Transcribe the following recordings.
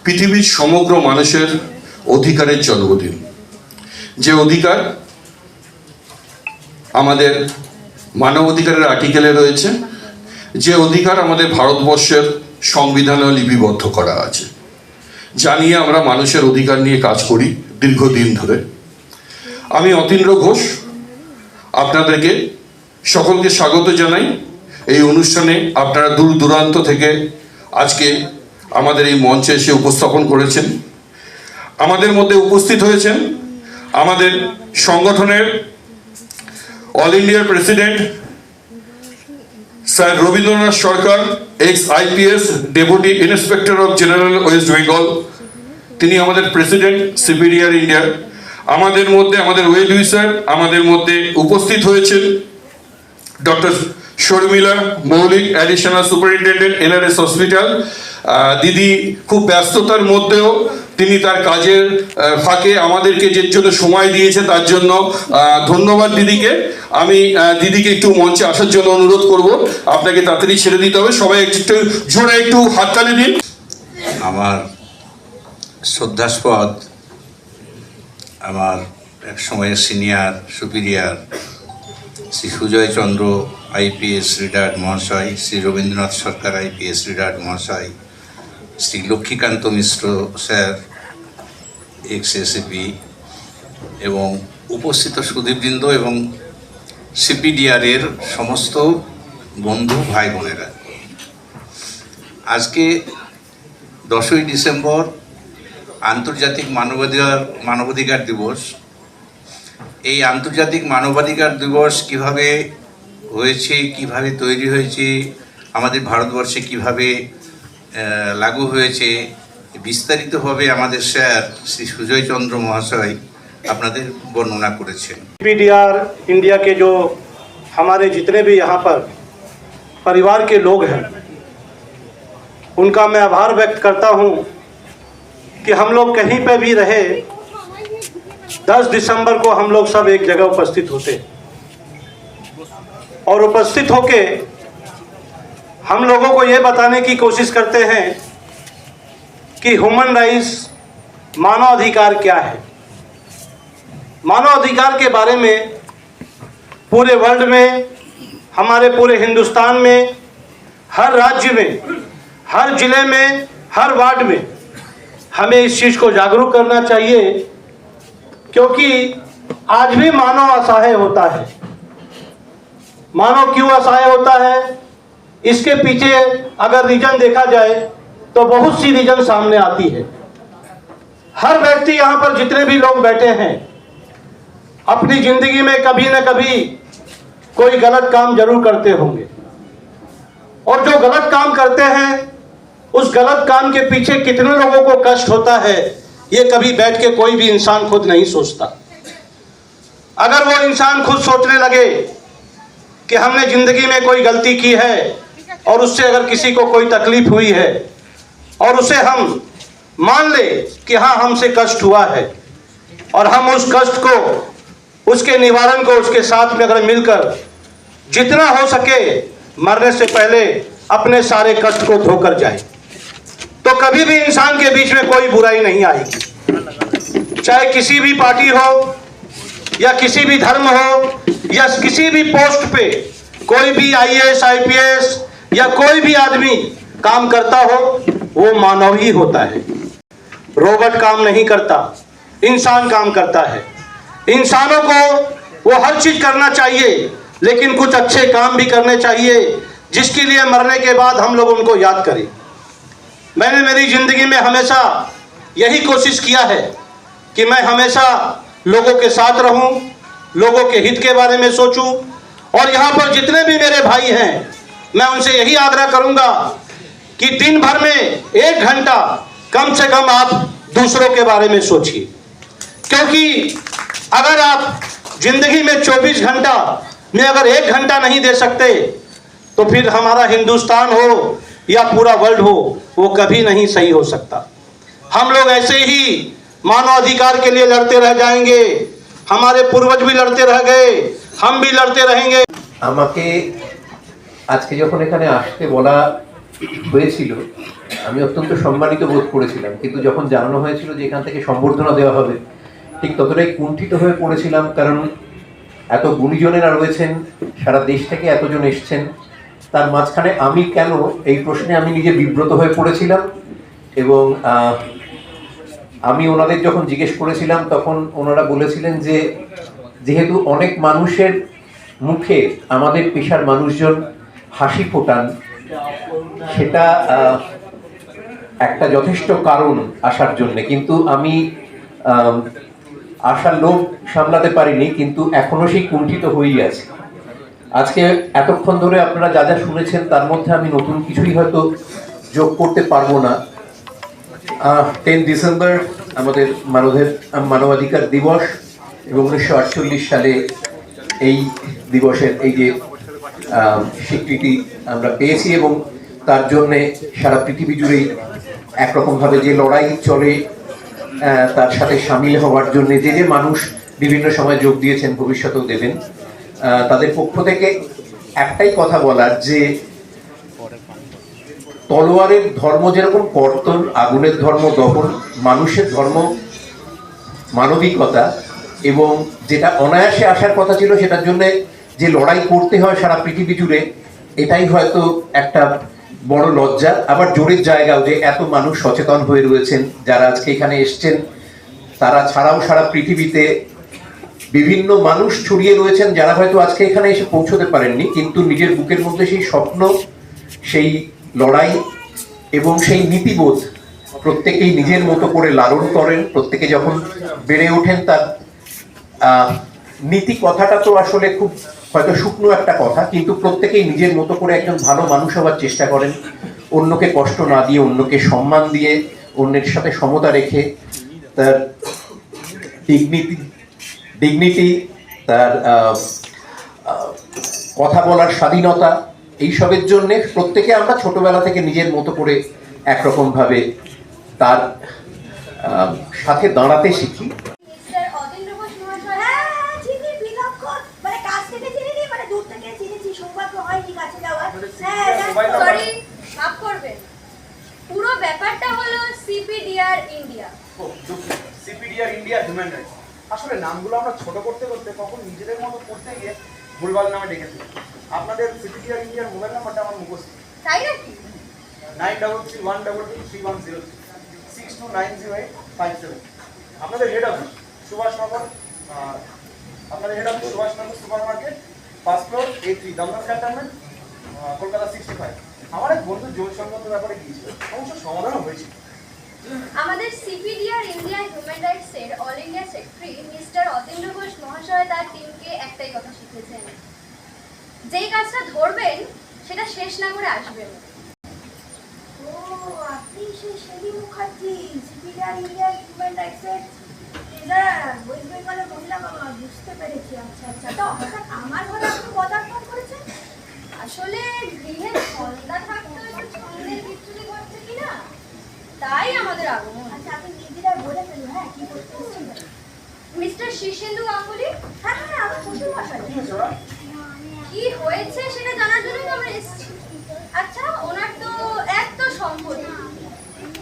পৃথিবীর সমগ্র মানুষের অধিকারের জন্মদিন। যে অধিকার আমাদের মানব অধিকারের আর্টিকেলে রয়েছে, যে অধিকার আমাদের ভারতবর্ষের সংবিধানে লিপিবদ্ধ করা আছে, যা নিয়ে আমরা মানুষের অধিকার নিয়ে কাজ করি দীর্ঘদিন ধরে। আমি অতীন্দ্র ঘোষ আপনাদেরকে সকলকে স্বাগত জানাই এই অনুষ্ঠানে। আপনারা দূর দূরান্ত থেকে আজকে আমাদের এই মঞ্চে এসে উপস্থাপন করেছেন। আমাদের মধ্যে উপস্থিত হয়েছেন আমাদের সংগঠনের অল ইন্ডিয়ার president sir Rabindranath Sarkar, x IPS deputy inspector of general West Bengal. তিনি আমাদের প্রেসিডেন্ট সিপিডিআর ইন্ডিয়ার। আমাদের মধ্যে আমাদের ওয়েল উইসার আমাদের মধ্যে উপস্থিত হয়েছেন ডক্টর শর্মিলা মৌলিক, অ্যাডিশনাল সুপারিনটেন্ডেন্ট এনআরএস হসপিটাল। দিদি খুব ব্যস্ততার মধ্যেও তিনি তার কাজের ফাঁকে আমাদেরকে যে জন্য সময় দিয়েছে তার জন্য ধন্যবাদ দিদিকে। আমি দিদিকে একটু মঞ্চে আসার জন্য অনুরোধ করব। আপনাকে তাড়াতাড়ি ছেড়ে দিতে হবে, সবাই একটু জোরে একটু হাততালি দিন। আমার শ্রদ্ধাস্পদ আমার এক সময়ের সিনিয়র সুপিরিয়র শ্রী সুজয় চন্দ্র আইপিএস রিটায়ার্ড মহাশয়, শ্রী রবীন্দ্রনাথ সরকার আইপিএস রিটায়ার্ড মহাশয়, শ্রী লক্ষ্মীকান্ত মিশ্র স্যার এক্স এসিপি এবং উপস্থিত সুধীবৃন্দ এবং সিপিডিআরের সমস্ত বন্ধু ভাই বোনেরা, আজকে 10ই ডিসেম্বর আন্তর্জাতিক মানবাধিকার দিবস। এই আন্তর্জাতিক মানবাধিকার দিবস কিভাবে হয়েছে, কিভাবে তৈরি হয়েছে, আমাদের ভারতবর্ষে কিভাবে লাগু হয়েছে, বিস্তারিতভাবে আমাদের স্যার শ্রী সুজয় চন্দ্র মহাশয় আপনাদের বর্ণনা করেছেন। पीडीआर इंडिया के जो हमारे जितने भी यहाँ पर परिवार के लोग हैं, उनका मैं आभार व्यक्त करता हूँ कि हम लोग कहीं पे भी रहे 10 दिसंबर को हम लोग सब एक जगह उपस्थित होते और उपस्थित होके हम लोगों को ये बताने की कोशिश करते हैं कि ह्यूमन राइट्स, मानव अधिकार क्या है। मानव अधिकार के बारे में पूरे वर्ल्ड में, हमारे पूरे हिंदुस्तान में, हर राज्य में, हर जिले में, हर वार्ड में हमें इस चीज़ को जागरूक करना चाहिए, क्योंकि आज भी मानव असहाय होता है। मानव क्यों असहाय होता है, इसके पीछे अगर रीजन देखा जाए तो बहुत सी रीजन सामने आती है। हर व्यक्ति यहाँ पर जितने भी लोग बैठे हैं अपनी जिंदगी में कभी न कभी कोई गलत काम जरूर करते होंगे, और जो गलत काम करते हैं उस गलत काम के पीछे कितने लोगों को कष्ट होता है, ये कभी बैठ के कोई भी इंसान खुद नहीं सोचता। अगर वो इंसान खुद सोचने लगे कि हमने जिंदगी में कोई गलती की है और उससे अगर किसी को कोई तकलीफ हुई है और उसे हम मान ले कि हाँ हमसे कष्ट हुआ है, और हम उस कष्ट को, उसके निवारण को उसके साथ में अगर मिलकर जितना हो सके मरने से पहले अपने सारे कष्ट को धोकर जाए, तो कभी भी इंसान के बीच में कोई बुराई नहीं आएगी। चाहे किसी भी पार्टी हो या किसी भी धर्म हो या किसी भी पोस्ट पे कोई भी आईएएस आईपीएस या कोई भी आदमी काम करता हो, वो मानव ही होता है। रोबोट काम नहीं करता, इंसान काम करता है। इंसानों को वो हर चीज करना चाहिए, लेकिन कुछ अच्छे काम भी करने चाहिए जिसके लिए मरने के बाद हम लोग उनको याद करें। मैंने मेरी जिंदगी में हमेशा यही कोशिश किया है कि मैं हमेशा लोगों के साथ रहूं, लोगों के हित के बारे में सोचूं, और यहाँ पर जितने भी मेरे भाई हैं मैं उनसे यही आग्रह करूंगा कि दिन भर में 1 घंटा कम से कम आप दूसरों के बारे में सोचिए, क्योंकि अगर आप जिंदगी में 24 घंटा में अगर 1 घंटा नहीं दे सकते तो फिर हमारा हिंदुस्तान हो या पूरा वर्ल्ड हो, वो कभी नहीं सही हो सकता। हम लोग ऐसे ही मानव अधिकार के लिए लड़ते रह जाएंगे, हमारे पूर्वज भी लड़ते रह गए, हम भी लड़ते रहेंगे। আমাকে আজকে যখন এখানে আসতে বলা হয়েছিল আমি অত্যন্ত সম্মানিত বোধ করেছিলাম, কিন্তু যখন জানানো হয়েছিল যে এখান থেকে সম্বর্ধনা দেওয়া হবে, ঠিক ততটাই কুণ্ঠিত হয়ে পড়েছিলাম। কারণ এত গুণীজনেরা রয়েছেন, সারা দেশ থেকে এতজন এসছেন, তার মাঝখানে আমি কেন, এই প্রশ্নে আমি নিজে বিব্রত হয়ে পড়েছিলাম। এবং আমি ওনাদের যখন জিজ্ঞেস করেছিলাম, তখন ওনারা বলেছিলেন যে যেহেতু অনেক মানুষের মুখে আমাদের পেশার মানুষজন হাসি ফোটান, সেটা একটা যথেষ্ট কারণ আসার জন্যে। কিন্তু আমি আশার লোভ সামলাতে পারিনি, কিন্তু এখনো সেই কুণ্ঠিত হয়েই আছে। আজকে এতক্ষণ ধরে আপনারা যা যা শুনেছেন, তার মধ্যে আমি নতুন কিছুই হয়তো যোগ করতে পারবো না। 10 ডিসেম্বর আমাদের মানবাধিকার দিবস, এবং 1948 সালে এই দিবসের এই যে স্বীকৃতি আমরা পেয়েছি, এবং তার জন্যে সারা পৃথিবী জুড়েই একরকমভাবে যে লড়াই চলে, তার সাথে সামিল হওয়ার জন্য যে যে মানুষ বিভিন্ন সময় যোগ দিয়েছেন, ভবিষ্যতেও দেবেন, তাদের পক্ষ থেকে একটাই কথা বলার, যে তলোয়ারের ধর্ম যেরকম কর্তন, আগুনের ধর্ম দহন, মানুষের ধর্ম মানবিকতা, এবং যেটা অনায়াসে আসার কথা ছিল সেটার জন্য যে লড়াই করতে হয় সারা পৃথিবী জুড়ে, এটাই হয়তো একটা বড় লজ্জা, আবার জোরের জায়গাও যে এত মানুষ সচেতন হয়ে রয়েছেন, যারা আজকে এখানে এসছেন। তারা ছাড়াও সারা পৃথিবীতে বিভিন্ন মানুষ ছড়িয়ে রয়েছেন, যারা হয়তো আজকে এখানে এসে পৌঁছতে পারেননি, কিন্তু নিজের বুকের মধ্যে সেই স্বপ্ন, সেই লড়াই এবং সেই নীতিবোধ প্রত্যেকেই নিজের মতো করে লালন করেন। প্রত্যেকে যখন বেড়ে ওঠেন, তার নীতি কথাটা তো আসলে খুব হয়তো শুকনো একটা কথা, কিন্তু প্রত্যেকেই নিজের মতো করে একজন ভালো মানুষ হওয়ার চেষ্টা করেন, অন্যকে কষ্ট না দিয়ে, অন্যকে সম্মান দিয়ে, অন্যের সাথে সমতা রেখে, তার ডিগনিটি, তার কথা বলার স্বাধীনতা, এইসবের জন্যে প্রত্যেকে আমরা ছোটবেলা থেকে নিজের মতো করে একরকমভাবে তার সাথে দাঁড়াতে শিখি। পুরো ব্যাপারটা হলো CPDR India. CPDR India human rights. আসলে নামগুলো আমরা ছোট করতে করতে কখন নিজেদের মতো করতে গিয়ে ভুলভাল নামে ডেকেছি। আপনাদের সিপিডিআর ইন্ডিয়ার মোবাইল নাম্বারটা আমার মুখস্থ। তাই নাকি? 9331333103 629085 আপনাদের হেড অফিস সুভাষনগর, আপনাদের head office Subhashnagar super market, first floor A3, Dum Dum cantonment, Kolkata 65। আমার এক বন্ধু জল সংক্রান্ত ব্যাপারে গিয়েছিল, সমস্যার সমাধানও হয়েছিল। আমাদের সিপিডিআর ইন্ডিয়া হিউম্যান রাইটস এর all India secretary mister Atindra Ghosh মহাশয় তার টিমকে একটাই কথা শিখিয়েছেন, যেই কাজটা ধরবেন সেটা শেষ না করে আসবেন। ও, আপনি সেই Shelly Mukherjee, CPDR India human rights এর ওয়েস্ট বেঙ্গলের মহিলা বাবা, বুঝতে পেরেছি। আচ্ছা আচ্ছা, তো হঠাৎ আমার ঘরে আপনি পদার্পণ করেছেন? আসলে গৃহে সন্ধ্যা থাকতে একটু ছন্দের বিচ্যুতি ঘটছে কিনা, তাই আমাদের আগমন। আচ্ছা, আপনি নিজেরা বলে ফেলুন, হ্যাঁ, কি করতে এসেছেন? মিস্টার শীর্ষেন্দু গাঙ্গুলি। হ্যাঁ হ্যাঁ, আমার শ্বশুর মশাই। কি হয়েছে সেটা জানার জন্যই তো আমরা এসেছি। আচ্ছা, ওনার তো এত সম্পত্তি,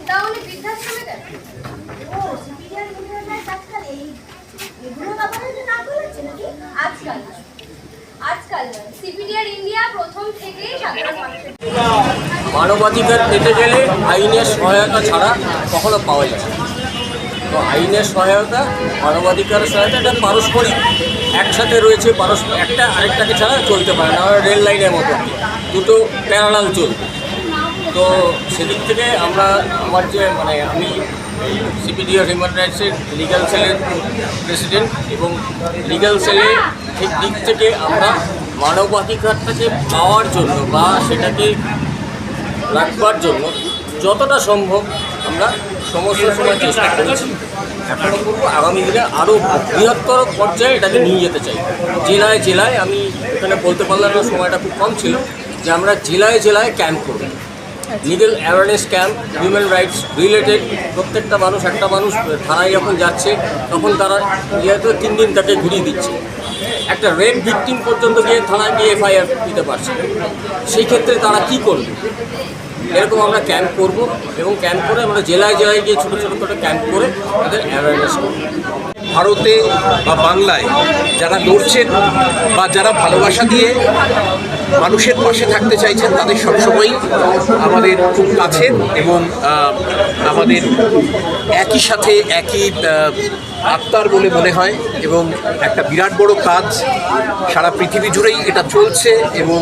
তা উনি বৃদ্ধাশ্রমে কেন? ও, সিপিডিআর ইন্ডিয়া রাইটস আজকাল এগুলো ব্যাপারে যে নাম বলেছে নাকি? আজকাল নয়, সিপিডিআর ইন্ডিয়া প্রথম থেকেই সাধারণ মানুষের মানবাধিকার পেতে গেলে আইনের সহায়তা ছাড়া কখনো পাওয়া যায় না। তো আইনের সহায়তা, মানবাধিকারের সহায়তা, এটা পারস্পরিক একসাথে রয়েছে, একটা আরেকটাকে ছাড়া চলতে পারে না। রেল লাইনের মতো দুটো প্যারালাল চলবে। তো সেদিক থেকে আমার যে আমি সিপিডিআর হিউম্যান রাইটসের লিগ্যাল সেলের প্রেসিডেন্ট, এবং লিগ্যাল সেলের দিক থেকে আমরা মানবাধিকারটাকে পাওয়ার জন্য বা সেটাকে রাখবার জন্য যতটা সম্ভব আমরা সমস্ত সময় চেষ্টা করেছি, এখনও করবো। আগামী দিনে আরও বৃহত্তর পর্যায়ে এটাকে নিয়ে যেতে চাই। জেলায় জেলায়, আমি এখানে বলতে পারলাম না, সময়টা খুব কম ছিল, যে আমরা জেলায় জেলায় ক্যাম্প করব, legal awareness camp, human rights related. প্রত্যেকটা মানুষ, একটা মানুষ থানায় যখন যাচ্ছে, তখন তারা যেহেতু 3 দিন তাকে ঘুরিয়ে দিচ্ছে, একটা রেপ ভিকটিম পর্যন্ত গিয়ে থানায় গিয়ে FIR দিতে পারছে। সেই ক্ষেত্রে তারা কি করবে? এরকম আমরা ক্যাম্প করব এবং ক্যাম্প করে আমরা জেলায় জেলায় গিয়ে ছোটো ছোটো করে ক্যাম্প করে তাদের অ্যাওয়ারনেস করব। ভারতে বা বাংলায় যারা লড়ছেন বা যারা ভালোবাসা দিয়ে মানুষের পাশে থাকতে চাইছেন তাদের সবসময়ই আমাদের খুব কাছের এবং আমাদের একই সাথে একই আত্মার বলে মনে হয় এবং একটা বিরাট বড় কাজ সারা পৃথিবী জুড়েই এটা চলছে এবং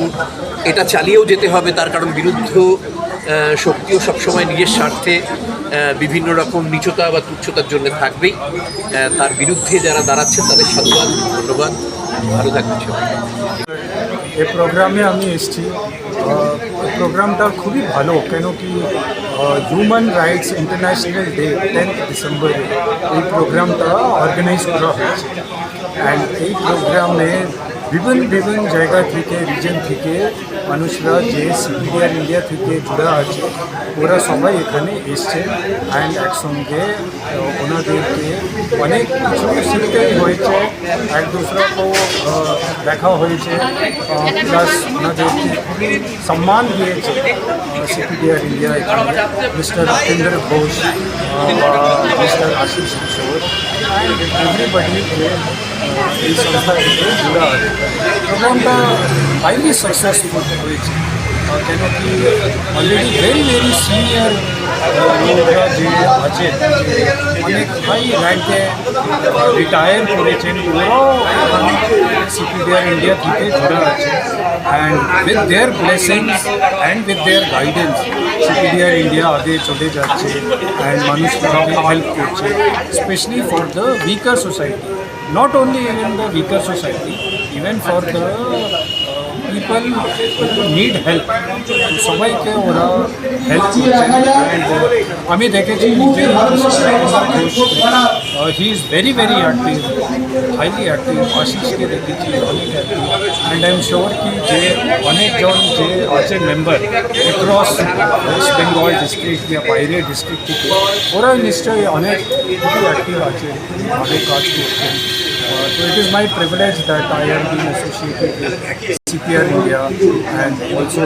এটা চালিয়েও যেতে হবে। তার কারণ বিরুদ্ধ শক্তিও সবসময় নিজের স্বার্থে বিভিন্ন রকম নিচতা বা তুচ্ছতার জন্য থাকবেই। তার বিরুদ্ধে যারা দাঁড়াচ্ছেন তাদের সাধুবাদ, ধন্যবাদ, ভালো থাকবেন সবাই। এই প্রোগ্রামে আমি এসেছি। প্রোগ্রামটা খুবই ভালো, কেন কি হিউম্যান রাইটস ইন্টারন্যাশনাল ডে 10 ডিসেম্বরে এই প্রোগ্রামটা অর্গানাইজ করা হয়েছে। অ্যান্ড এই প্রোগ্রামে বিভিন্ন জায়গা থেকে, রিজন থেকে মানুষরা যে সিপিডিআর ইন্ডিয়া থেকে জুড়ে আছে ওরা সবাই এখানে এসছে। অ্যান্ড একসঙ্গে ওনাদেরকে অনেক কিছু শিখতে হয়েছে, এক দুসরাকেও দেখা হয়েছে, প্লাস ওনাদেরকে সম্মান দিয়েছে সিপিডিআর ইন্ডিয়া এখানে mister Rathendra Ghosh, mister Ashis Kishore and everybody এই সংস্থা থেকে জুড়া আছে। প্রোগ্রামটা হাইলি সাকসেসফুল হয়েছে, কেন কি অলরেডি ভেরি সিনিয়র লোকরা যে আছে, অনেক হাই র্যাঙ্কে রিটায়ার করেছেন, ওরাও সিপিডিআর ইন্ডিয়া থেকে জুড়ে আছে। And with their blessings and with their guidance CPDR India আগে চলে যাচ্ছে অ্যান্ড মানুষকে হেল্প করছে, specially for the weaker society. Not only in the weaker society, even for the people who need help. तो सबाई के ओरा हेल्प আমি দেখেছি যে he is very active, highly active. আশিসকে দেখেছি অনেক active. And I am sure কি যে অনেকজন যে আছে member across West Bengal district বা বাইরে ডিস্ট্রিক্ট থেকে, ওরা নিশ্চয়ই অনেক খুবই অ্যাক্টিভ আছে, খুবই ভালো কাজ করছেন। So it is my privilege that I am being associated with CPR India and also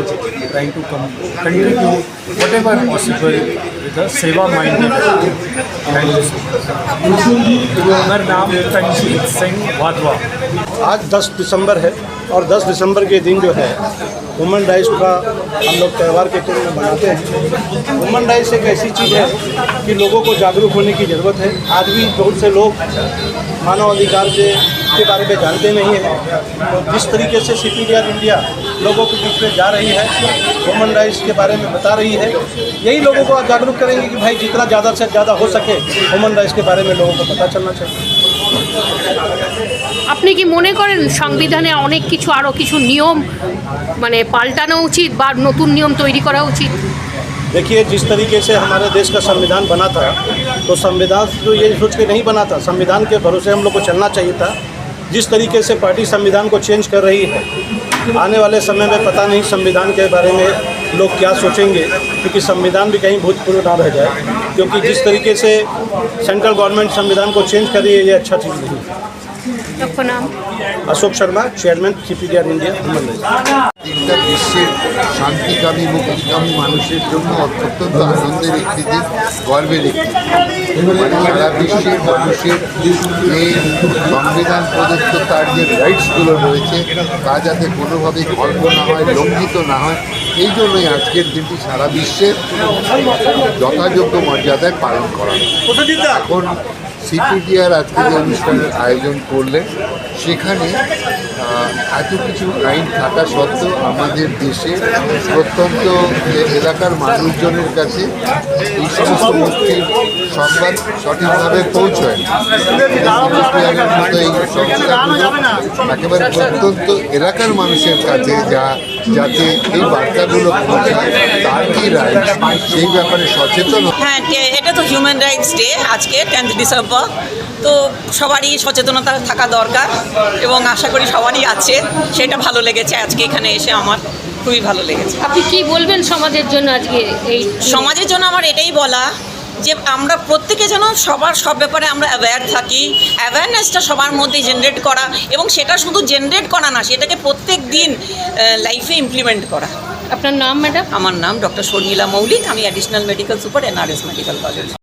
trying to contribute whatever possible with the seva minded. Thank you so much. मेरा नाम तंजीत सिंह वाधवा। आज 10 दिसंबर है और 10 दिसंबर के दिन जो है ह्यूमन राइट्स का हम लोग त्यौहार के तौर में मनाते हैं। ह्यूमन राइट्स एक ऐसी चीज़ है कि लोगों को जागरूक होने की ज़रूरत है। आज भी बहुत से लोग मानव अधिकार के बारे में जानते नहीं हैं। तो जिस तरीके से सीपीडीआर इंडिया लोगों के बीच में जा रही है, ह्यूमन राइट्स के बारे में बता रही है, यही लोगों को आप जागरूक करेंगे कि भाई जितना ज़्यादा से ज़्यादा हो सके ह्यूमन राइट्स के बारे में लोगों को पता चलना चाहिए। আপনি কি মনে করেন সংবিধানে অনেক কিছু আরও কিছু নিয়ম মানে পাল্টানো উচিত বা নতুন নিয়ম তৈরি করা উচিত? देखिए, जिस तरीके से हमारे देश का संविधान बना था, तो संविधान तो ये सोच के नहीं बना था, संविधान के भरोसे हम लोग को चलना चाहिए था। जिस तरीके से पार्टी संविधान को चेंज कर रही है, आने वाले समय में पता नहीं संविधान के बारे में लोग क्या सोचेंगे, क्योंकि संविधान भी कहीं भूतपूर्व ना रह जाए। क्योंकि जिस तरीके से सेंट्रल गवर्नमेंट संविधान को चेंज कर रही है, ये अच्छा चीज़ नहीं है। আপনার নাম? Ashok Sharma, chairman CPDR India. দিনটা বিশ্বের শান্তিকামী মুক্তিকামী মানুষের জন্য অত্যন্ত আনন্দের একটি দিন, গর্বের একটি দিন। মানে সারা বিশ্বের মানুষের যে সংবিধান প্রদত্ত তার যে রাইটসগুলো রয়েছে তা যাতে কোনোভাবেই খর্ব না হয়, লঙ্ঘিত না হয়, এই জন্যই আজকের দিনটি সারা বিশ্বের যথাযোগ্য মর্যাদায় পালন করা হয়। এখন সিপিডিআর আজকে যে অনুষ্ঠানের আয়োজন করলেন, সেখানে এত কিছু আইন থাকা সত্ত্বেও আমাদের দেশে প্রত্যন্ত এলাকার মানুষজনের কাছে এই সমস্ত মুক্তির সংবাদ সঠিকভাবে পৌঁছয়। সিপিডিআরের মতো এই সংস্থাগুলো একেবারে প্রত্যন্ত এলাকার মানুষের কাছে যাতে এই বার্তাগুলো পৌঁছায়, তার কি রাইট সেই ব্যাপারে সচেতন। হ্যাঁ, এটা তো হিউম্যান রাইটস ডে আজকে 10 ডিসেম্বর, তো সবারই সচেতনতা থাকা দরকার এবং আশা করি সবারই আছে। সেটা ভালো লেগেছে আজকে এখানে এসে, আমার খুবই ভালো লেগেছে। আপনি কি বলবেন সমাজের জন্য আজকে? এই সমাজের জন্য আমার এটাই বলা যে আমরা প্রত্যেকে যেন সব ব্যাপারে আমরা অ্যাওয়্যার থাকি, অ্যাওয়ারনেসটা সবার মধ্যে জেনারেট করা এবং সেটা শুধু জেনারেট করা না, সেটাকে প্রত্যেক দিন লাইফে ইমপ্লিমেন্ট করা। আপনার নাম ম্যাডাম? আমার নাম ডক্টর শর্মিলা মৌলিক, আমি additional medical super NRS medical college.